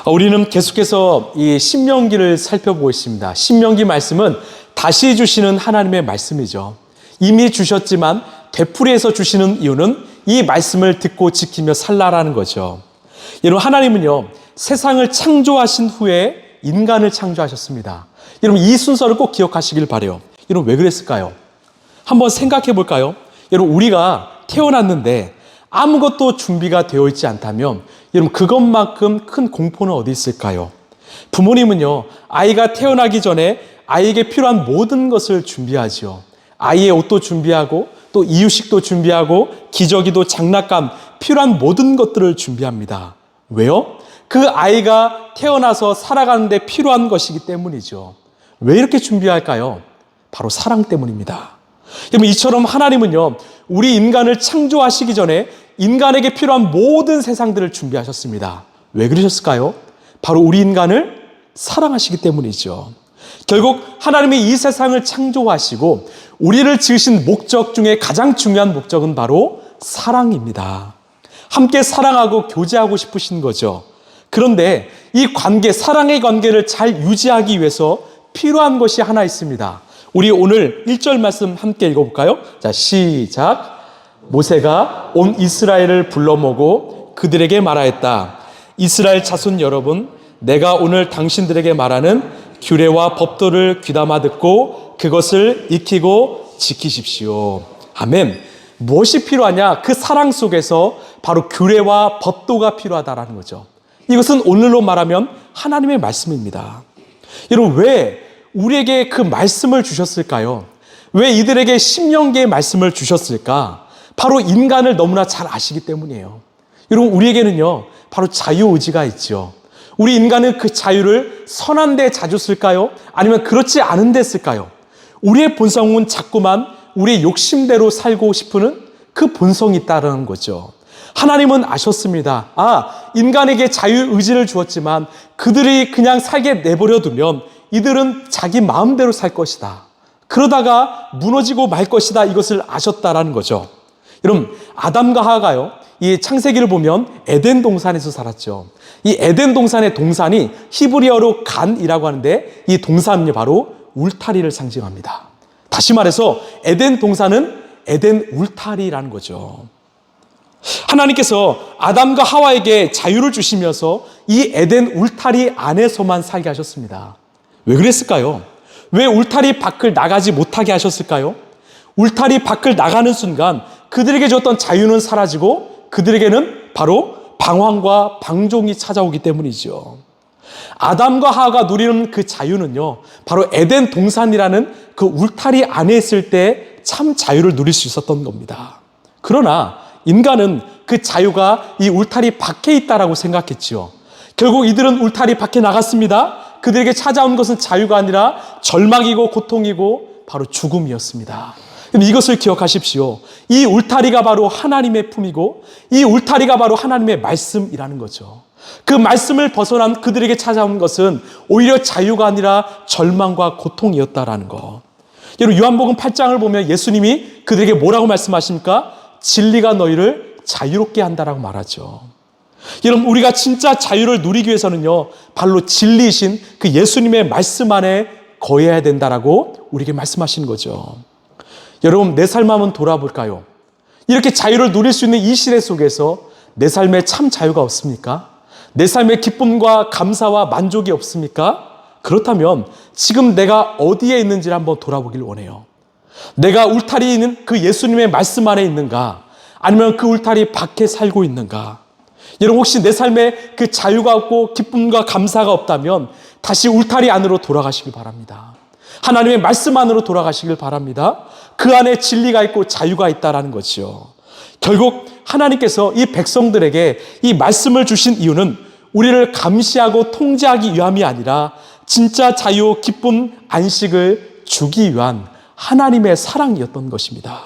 우리는 계속해서 이 신명기를 살펴보고 있습니다. 신명기 말씀은 다시 주시는 하나님의 말씀이죠. 이미 주셨지만 되풀이해서 주시는 이유는 이 말씀을 듣고 지키며 살라라는 거죠. 여러분, 하나님은요, 세상을 창조하신 후에 인간을 창조하셨습니다. 여러분, 이 순서를 꼭 기억하시길 바라요. 여러분, 왜 그랬을까요? 한번 생각해 볼까요? 여러분, 우리가 태어났는데 아무것도 준비가 되어 있지 않다면 여러분, 그것만큼 큰 공포는 어디 있을까요? 부모님은요, 아이가 태어나기 전에 아이에게 필요한 모든 것을 준비하지요. 아이의 옷도 준비하고 또 이유식도 준비하고 기저귀도 장난감 필요한 모든 것들을 준비합니다. 왜요? 그 아이가 태어나서 살아가는데 필요한 것이기 때문이죠. 왜 이렇게 준비할까요? 바로 사랑 때문입니다. 여러분, 이처럼 하나님은요, 우리 인간을 창조하시기 전에 인간에게 필요한 모든 세상들을 준비하셨습니다. 왜 그러셨을까요? 바로 우리 인간을 사랑하시기 때문이죠. 결국 하나님이 이 세상을 창조하시고 우리를 지으신 목적 중에 가장 중요한 목적은 바로 사랑입니다. 함께 사랑하고 교제하고 싶으신 거죠. 그런데 이 관계, 사랑의 관계를 잘 유지하기 위해서 필요한 것이 하나 있습니다. 우리 오늘 1절 말씀 함께 읽어볼까요? 자, 시작. 모세가 온 이스라엘을 불러 모으고 그들에게 말하였다. 이스라엘 자손 여러분, 내가 오늘 당신들에게 말하는 규례와 법도를 귀담아 듣고 그것을 익히고 지키십시오. 아멘. 무엇이 필요하냐? 그 사랑 속에서 바로 규례와 법도가 필요하다라는 거죠. 이것은 오늘로 말하면 하나님의 말씀입니다. 여러분, 왜 우리에게 그 말씀을 주셨을까요? 왜 이들에게 신명기의 말씀을 주셨을까? 바로 인간을 너무나 잘 아시기 때문이에요. 여러분, 우리에게는요, 바로 자유의지가 있죠. 우리 인간은 그 자유를 선한 데 자주 쓸까요? 아니면 그렇지 않은 데 쓸까요? 우리의 본성은 자꾸만 우리의 욕심대로 살고 싶은 그 본성이 있다는 거죠. 하나님은 아셨습니다. 인간에게 자유의지를 주었지만 그들이 그냥 살게 내버려두면 이들은 자기 마음대로 살 것이다. 그러다가 무너지고 말 것이다. 이것을 아셨다라는 거죠. 여러분, 아담과 하와가요, 이 창세기를 보면 에덴 동산에서 살았죠. 이 에덴 동산의 동산이 히브리어로 간이라고 하는데 이 동산이 바로 울타리를 상징합니다. 다시 말해서 에덴 동산은 에덴 울타리라는 거죠. 하나님께서 아담과 하와에게 자유를 주시면서 이 에덴 울타리 안에서만 살게 하셨습니다. 왜 그랬을까요? 왜 울타리 밖을 나가지 못하게 하셨을까요? 울타리 밖을 나가는 순간 그들에게 줬던 자유는 사라지고 그들에게는 바로 방황과 방종이 찾아오기 때문이죠. 아담과 하와가 누리는 그 자유는요, 바로 에덴 동산이라는 그 울타리 안에 있을 때 참 자유를 누릴 수 있었던 겁니다. 그러나 인간은 그 자유가 이 울타리 밖에 있다라고 생각했지요. 결국 이들은 울타리 밖에 나갔습니다. 그들에게 찾아온 것은 자유가 아니라 절망이고 고통이고 바로 죽음이었습니다. 이것을 기억하십시오. 이 울타리가 바로 하나님의 품이고 이 울타리가 바로 하나님의 말씀이라는 거죠. 그 말씀을 벗어난 그들에게 찾아온 것은 오히려 자유가 아니라 절망과 고통이었다라는 거. 여러분, 요한복음 8장을 보면 예수님이 그들에게 뭐라고 말씀하십니까? 진리가 너희를 자유롭게 한다라고 말하죠. 여러분, 우리가 진짜 자유를 누리기 위해서는요, 바로 진리이신 그 예수님의 말씀 안에 거해야 된다라고 우리에게 말씀하시는 거죠. 여러분, 내 삶 한번 돌아볼까요? 이렇게 자유를 누릴 수 있는 이 시대 속에서 내 삶에 참 자유가 없습니까? 내 삶에 기쁨과 감사와 만족이 없습니까? 그렇다면 지금 내가 어디에 있는지를 한번 돌아보길 원해요. 내가 울타리에 있는 그 예수님의 말씀 안에 있는가? 아니면 그 울타리 밖에 살고 있는가? 여러분, 혹시 내 삶에 그 자유가 없고 기쁨과 감사가 없다면 다시 울타리 안으로 돌아가시길 바랍니다. 하나님의 말씀 안으로 돌아가시길 바랍니다. 그 안에 진리가 있고 자유가 있다라는 거죠. 결국 하나님께서 이 백성들에게 이 말씀을 주신 이유는 우리를 감시하고 통제하기 위함이 아니라 진짜 자유, 기쁨, 안식을 주기 위한 하나님의 사랑이었던 것입니다.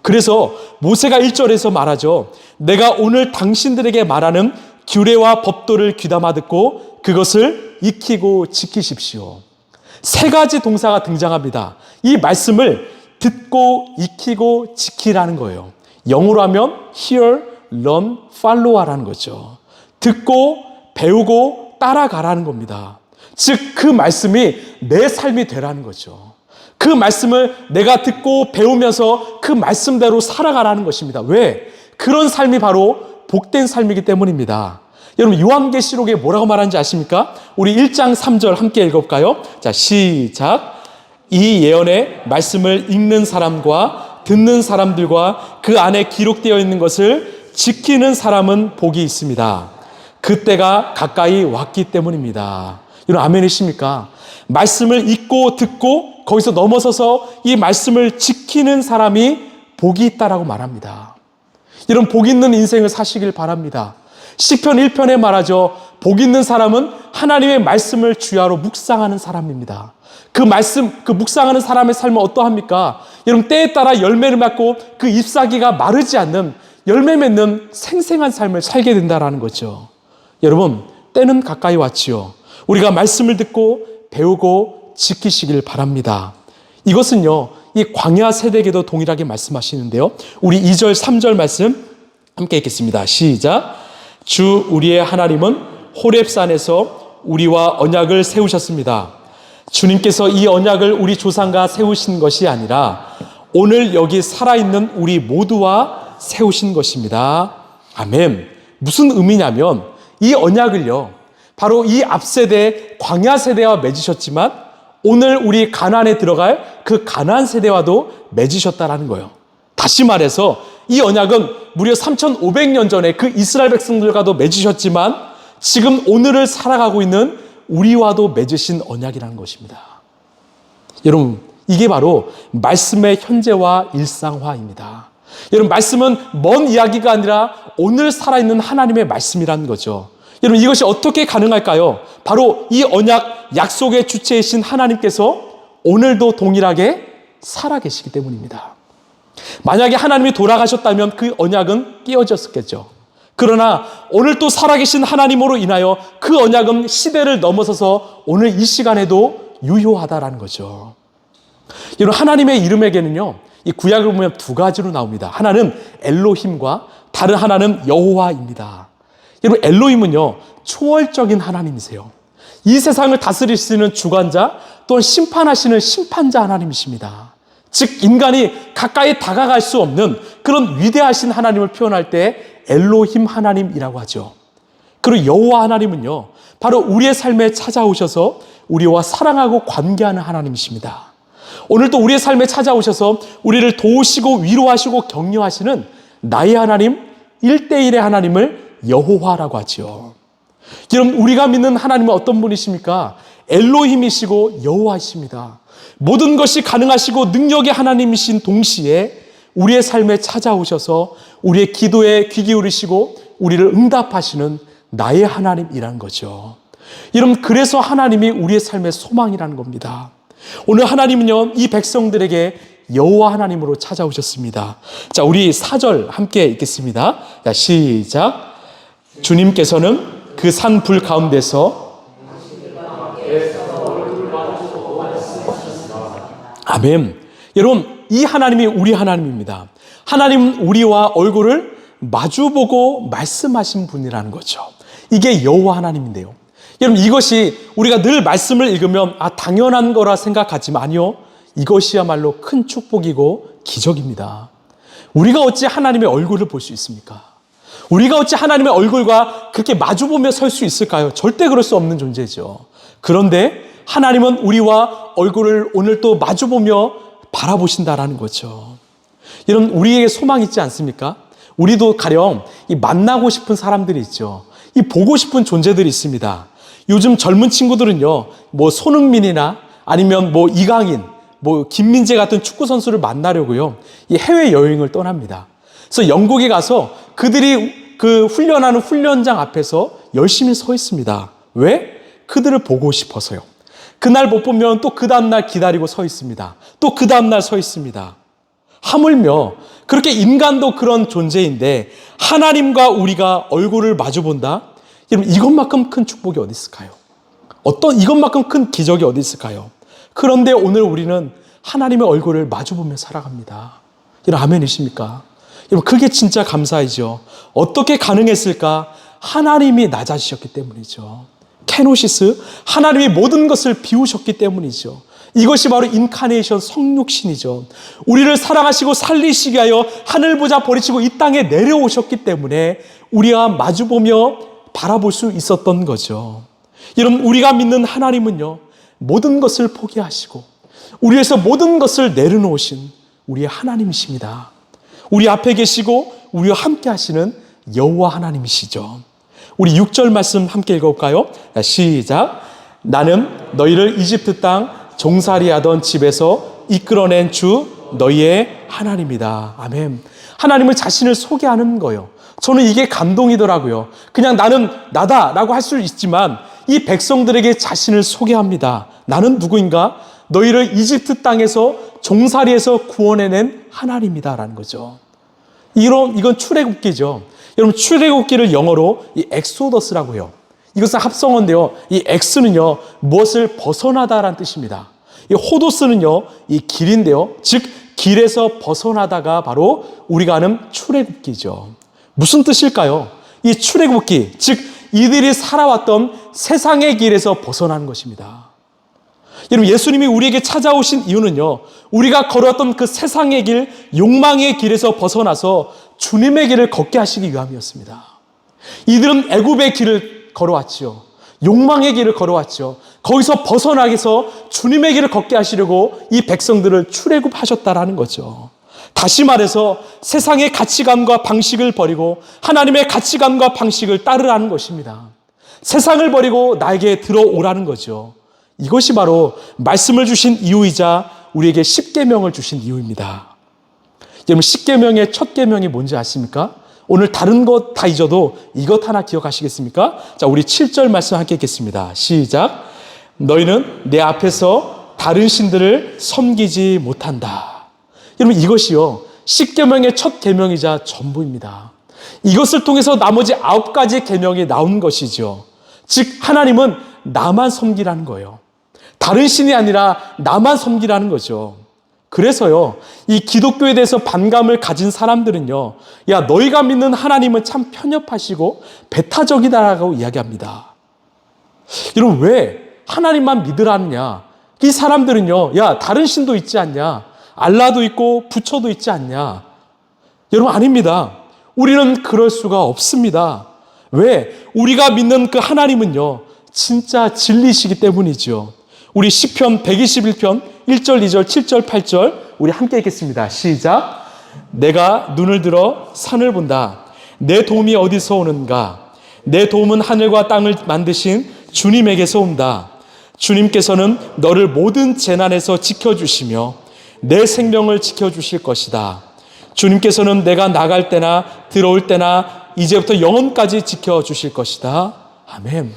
그래서 모세가 1절에서 말하죠. 내가 오늘 당신들에게 말하는 규례와 법도를 귀담아 듣고 그것을 익히고 지키십시오. 세 가지 동사가 등장합니다. 이 말씀을 듣고 익히고 지키라는 거예요. 영어로 하면 hear, learn, follow하라는 거죠. 듣고 배우고 따라가라는 겁니다. 즉 그 말씀이 내 삶이 되라는 거죠. 그 말씀을 내가 듣고 배우면서 그 말씀대로 살아가라는 것입니다. 왜? 그런 삶이 바로 복된 삶이기 때문입니다. 여러분 요한계시록에 뭐라고 말하는지 아십니까? 우리 1장 3절 함께 읽어볼까요? 자, 시작. 이 예언의 말씀을 읽는 사람과 듣는 사람들과 그 안에 기록되어 있는 것을 지키는 사람은 복이 있습니다. 그때가 가까이 왔기 때문입니다. 여러분 아멘이십니까? 말씀을 읽고 듣고 거기서 넘어서서 이 말씀을 지키는 사람이 복이 있다라고 말합니다. 이런 복 있는 인생을 사시길 바랍니다. 시편 1편에 말하죠. 복 있는 사람은 하나님의 말씀을 주야로 묵상하는 사람입니다. 그 말씀, 그 묵상하는 사람의 삶은 어떠합니까? 여러분 때에 따라 열매를 맺고 그 잎사귀가 마르지 않는 열매 맺는 생생한 삶을 살게 된다는 거죠. 여러분 때는 가까이 왔지요. 우리가 말씀을 듣고 배우고 지키시길 바랍니다. 이것은요 이 광야 세대에게도 동일하게 말씀하시는데요. 우리 2절 3절 말씀 함께 읽겠습니다. 시작. 주 우리의 하나님은 호렙산에서 우리와 언약을 세우셨습니다. 주님께서 이 언약을 우리 조상과 세우신 것이 아니라 오늘 여기 살아있는 우리 모두와 세우신 것입니다. 아멘. 무슨 의미냐면 이 언약을요 바로 이 앞세대 광야 세대와 맺으셨지만 오늘 우리 가나안에 들어갈 그 가나안 세대와도 맺으셨다라는 거예요. 다시 말해서 이 언약은 무려 3,500년 전에 그 이스라엘 백성들과도 맺으셨지만 지금 오늘을 살아가고 있는 우리와도 맺으신 언약이라는 것입니다. 여러분 이게 바로 말씀의 현재와 일상화입니다. 여러분 말씀은 먼 이야기가 아니라 오늘 살아있는 하나님의 말씀이라는 거죠. 여러분 이것이 어떻게 가능할까요? 바로 이 언약 약속의 주체이신 하나님께서 오늘도 동일하게 살아계시기 때문입니다. 만약에 하나님이 돌아가셨다면 그 언약은 깨어졌겠죠. 그러나 오늘 또 살아계신 하나님으로 인하여 그 언약은 시대를 넘어서서 오늘 이 시간에도 유효하다라는 거죠. 여러분 하나님의 이름에게는요 이 구약을 보면 두 가지로 나옵니다. 하나는 엘로힘과 다른 하나는 여호와입니다. 여러분 엘로힘은요 초월적인 하나님이세요. 이 세상을 다스릴 수 있는 주관자 또는 심판하시는 심판자 하나님이십니다. 즉 인간이 가까이 다가갈 수 없는 그런 위대하신 하나님을 표현할 때 엘로힘 하나님이라고 하죠. 그리고 여호와 하나님은요 바로 우리의 삶에 찾아오셔서 우리와 사랑하고 관계하는 하나님이십니다. 오늘도 우리의 삶에 찾아오셔서 우리를 도우시고 위로하시고 격려하시는 나의 하나님 1대1의 하나님을 여호와라고 하죠. 여러분 우리가 믿는 하나님은 어떤 분이십니까? 엘로힘이시고 여호와이십니다. 모든 것이 가능하시고 능력의 하나님이신 동시에 우리의 삶에 찾아오셔서 우리의 기도에 귀 기울이시고 우리를 응답하시는 나의 하나님이라는 거죠. 여러분 그래서 하나님이 우리의 삶의 소망이라는 겁니다. 오늘 하나님은요 이 백성들에게 여호와 하나님으로 찾아오셨습니다. 자 우리 4절 함께 읽겠습니다. 자, 시작. 주님께서는 그 산 불 가운데서 아멘. 여러분 이 하나님이 우리 하나님입니다. 하나님은 우리와 얼굴을 마주보고 말씀하신 분이라는 거죠. 이게 여호와 하나님인데요. 여러분 이것이 우리가 늘 말씀을 읽으면 당연한 거라 생각하지만 아니요. 이것이야말로 큰 축복이고 기적입니다. 우리가 어찌 하나님의 얼굴을 볼 수 있습니까? 우리가 어찌 하나님의 얼굴과 그렇게 마주보며 설 수 있을까요? 절대 그럴 수 없는 존재죠. 그런데 하나님은 우리와 얼굴을 오늘 또 마주보며 바라보신다라는 거죠. 여러분 우리에게 소망이 있지 않습니까? 우리도 가령 이 만나고 싶은 사람들이 있죠. 이 보고 싶은 존재들이 있습니다. 요즘 젊은 친구들은요, 뭐 손흥민이나 아니면 뭐 이강인, 뭐 김민재 같은 축구 선수를 만나려고요, 이 해외 여행을 떠납니다. 그래서 영국에 가서 그들이 그 훈련하는 훈련장 앞에서 열심히 서 있습니다. 왜? 그들을 보고 싶어서요. 그날 못 보면 또 그 다음날 기다리고 서 있습니다. 또 그 다음날 서 있습니다. 하물며 그렇게 인간도 그런 존재인데 하나님과 우리가 얼굴을 마주 본다? 여러분 이것만큼 큰 축복이 어디 있을까요? 이것만큼 큰 기적이 어디 있을까요? 그런데 오늘 우리는 하나님의 얼굴을 마주 보며 살아갑니다. 여러분 아멘이십니까? 여러분 그게 진짜 감사이죠. 어떻게 가능했을까? 하나님이 낮아지셨기 때문이죠. 케노시스, 하나님이 모든 것을 비우셨기 때문이죠. 이것이 바로 인카네이션, 성육신이죠. 우리를 사랑하시고 살리시기 위하여 하늘 보좌 버리시고 이 땅에 내려오셨기 때문에 우리가 마주보며 바라볼 수 있었던 거죠. 여러분, 우리가 믿는 하나님은요, 모든 것을 포기하시고 우리에서 모든 것을 내려놓으신 우리의 하나님이십니다. 우리 앞에 계시고 우리와 함께 하시는 여호와 하나님이시죠. 우리 6절 말씀 함께 읽어볼까요? 시작. 나는 너희를 이집트 땅 종살이하던 집에서 이끌어낸 주 너희의 하나님이다. 아멘. 하나님은 자신을 소개하는 거예요. 저는 이게 감동이더라고요. 그냥 나는 나다라고 할 수 있지만 이 백성들에게 자신을 소개합니다. 나는 누구인가? 너희를 이집트 땅에서 종살이에서 구원해낸 하나님이다라는 거죠. 이건 출애굽기죠. 여러분, 출애굽기를 영어로 이 엑소더스라고 해요. 이것은 합성어인데요. 이 엑스는요, 무엇을 벗어나다라는 뜻입니다. 이 호도스는요, 이 길인데요. 즉, 길에서 벗어나다가 바로 우리가 아는 출애굽기죠. 무슨 뜻일까요? 이 출애굽기, 즉, 이들이 살아왔던 세상의 길에서 벗어나는 것입니다. 여러분, 예수님이 우리에게 찾아오신 이유는요, 우리가 걸어왔던 그 세상의 길, 욕망의 길에서 벗어나서 주님의 길을 걷게 하시기 위함이었습니다. 이들은 애굽의 길을 걸어왔죠. 욕망의 길을 걸어왔죠. 거기서 벗어나게 해서 주님의 길을 걷게 하시려고 이 백성들을 출애굽하셨다라는 거죠. 다시 말해서 세상의 가치관과 방식을 버리고 하나님의 가치관과 방식을 따르라는 것입니다. 세상을 버리고 나에게 들어오라는 거죠. 이것이 바로 말씀을 주신 이유이자 우리에게 십계명을 주신 이유입니다. 여러분, 십계명의 첫 계명이 뭔지 아십니까? 오늘 다른 것 다 잊어도 이것 하나 기억하시겠습니까? 자, 우리 7절 말씀 함께 읽겠습니다. 시작. 너희는 내 앞에서 다른 신들을 섬기지 못한다. 여러분, 이것이요, 십계명의 첫 계명이자 전부입니다. 이것을 통해서 나머지 9가지 계명이 나온 것이죠. 즉, 하나님은 나만 섬기라는 거예요. 다른 신이 아니라 나만 섬기라는 거죠. 그래서요, 이 기독교에 대해서 반감을 가진 사람들은요, 야, 너희가 믿는 하나님은 참 편협하시고 배타적이다라고 이야기합니다. 여러분, 왜 하나님만 믿으라느냐? 이 사람들은요, 야, 다른 신도 있지 않냐? 알라도 있고 부처도 있지 않냐? 여러분, 아닙니다. 우리는 그럴 수가 없습니다. 왜? 우리가 믿는 그 하나님은요, 진짜 진리시기 때문이죠. 우리 시편 121편 1절, 2절, 7절, 8절 우리 함께 읽겠습니다. 시작. 내가 눈을 들어 산을 본다. 내 도움이 어디서 오는가? 내 도움은 하늘과 땅을 만드신 주님에게서 온다. 주님께서는 너를 모든 재난에서 지켜주시며 내 생명을 지켜주실 것이다. 주님께서는 내가 나갈 때나 들어올 때나 이제부터 영원까지 지켜주실 것이다. 아멘.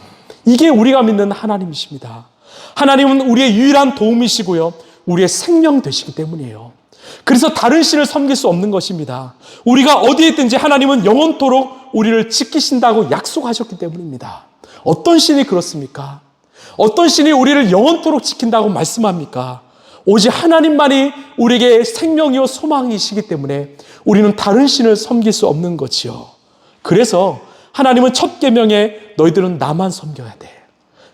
이게 우리가 믿는 하나님이십니다. 하나님은 우리의 유일한 도움이시고요, 우리의 생명 되시기 때문이에요. 그래서 다른 신을 섬길 수 없는 것입니다. 우리가 어디에 있든지 하나님은 영원토록 우리를 지키신다고 약속하셨기 때문입니다. 어떤 신이 그렇습니까? 어떤 신이 우리를 영원토록 지킨다고 말씀합니까? 오직 하나님만이 우리에게 생명이요 소망이시기 때문에 우리는 다른 신을 섬길 수 없는 거지요. 그래서 하나님은 첫 계명에 너희들은 나만 섬겨야 돼.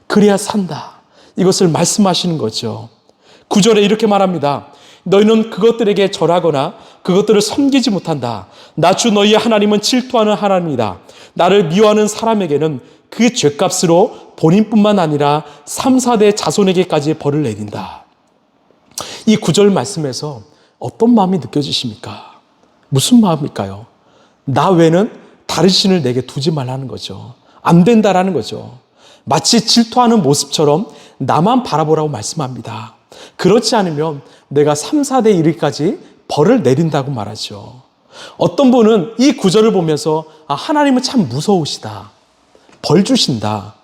그래야 산다. 이것을 말씀하시는 거죠. 9절에 이렇게 말합니다. 너희는 그것들에게 절하거나 그것들을 섬기지 못한다. 나 주 너희의 하나님은 질투하는 하나님이다. 나를 미워하는 사람에게는 그 죄값으로 본인뿐만 아니라 3, 4대 자손에게까지 벌을 내린다. 이 9절 말씀에서 어떤 마음이 느껴지십니까? 무슨 마음일까요? 나 외에는 다른 신을 내게 두지 말라는 거죠. 안 된다라는 거죠. 마치 질투하는 모습처럼 나만 바라보라고 말씀합니다. 그렇지 않으면 내가 3, 4대 이르기까지 벌을 내린다고 말하죠. 어떤 분은 이 구절을 보면서 하나님은 참 무서우시다. 벌 주신다.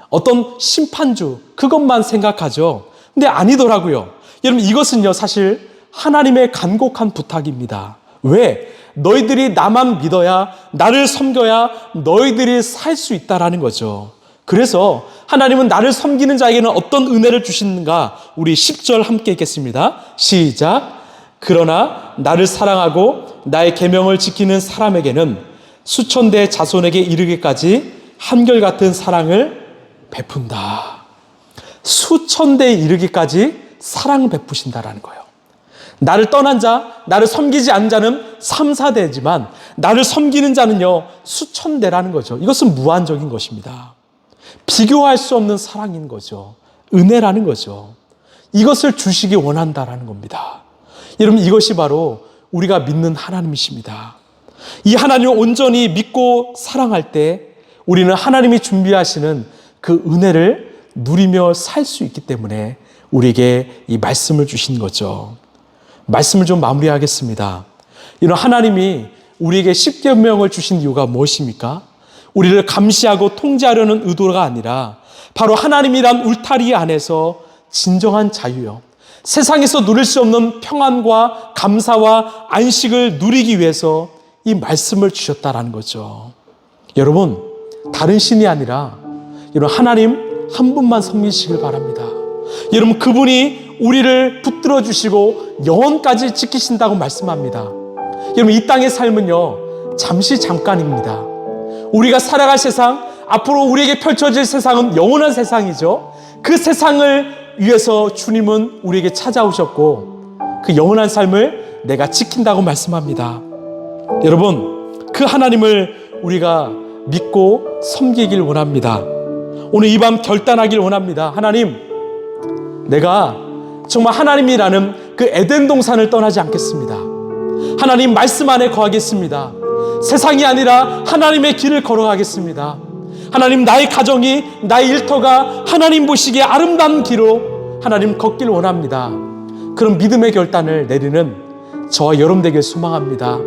어떤 심판주 그것만 생각하죠. 근데 아니더라고요. 여러분, 이것은요 사실 하나님의 간곡한 부탁입니다. 왜? 너희들이 나만 믿어야, 나를 섬겨야 너희들이 살 수 있다라는 거죠. 그래서 하나님은 나를 섬기는 자에게는 어떤 은혜를 주시는가? 우리 10절 함께 읽겠습니다. 시작. 그러나 나를 사랑하고 나의 계명을 지키는 사람에게는 수천 대 자손에게 이르기까지 한결같은 사랑을 베푼다. 수천 대에 이르기까지 사랑 베푸신다라는 거예요. 나를 떠난 자, 나를 섬기지 않은 자는 3, 4대지만 나를 섬기는 자는요, 수천 대라는 거죠. 이것은 무한적인 것입니다. 비교할 수 없는 사랑인 거죠. 은혜라는 거죠. 이것을 주시기 원한다라는 겁니다. 여러분, 이것이 바로 우리가 믿는 하나님이십니다. 이 하나님을 온전히 믿고 사랑할 때 우리는 하나님이 준비하시는 그 은혜를 누리며 살 수 있기 때문에 우리에게 이 말씀을 주신 거죠. 말씀을 좀 마무리하겠습니다. 이런 하나님이 우리에게 십계명을 주신 이유가 무엇입니까? 우리를 감시하고 통제하려는 의도가 아니라 바로 하나님이란 울타리 안에서 진정한 자유요, 세상에서 누릴 수 없는 평안과 감사와 안식을 누리기 위해서 이 말씀을 주셨다라는 거죠. 여러분, 다른 신이 아니라 여러분, 하나님 한 분만 섬기시길 바랍니다. 여러분, 그분이 우리를 붙들어 주시고 영원까지 지키신다고 말씀합니다. 여러분, 이 땅의 삶은요, 잠시 잠깐입니다. 우리가 살아갈 세상, 앞으로 우리에게 펼쳐질 세상은 영원한 세상이죠. 그 세상을 위해서 주님은 우리에게 찾아오셨고 그 영원한 삶을 내가 지킨다고 말씀합니다. 여러분, 그 하나님을 우리가 믿고 섬기길 원합니다. 오늘 이 밤 결단하길 원합니다. 하나님, 내가 정말 하나님이라는 그 에덴 동산을 떠나지 않겠습니다. 하나님 말씀 안에 거하겠습니다. 세상이 아니라 하나님의 길을 걸어가겠습니다. 하나님, 나의 가정이, 나의 일터가 하나님 보시기에 아름다운 길로 하나님 걷길 원합니다. 그런 믿음의 결단을 내리는 저와 여러분 되길 소망합니다.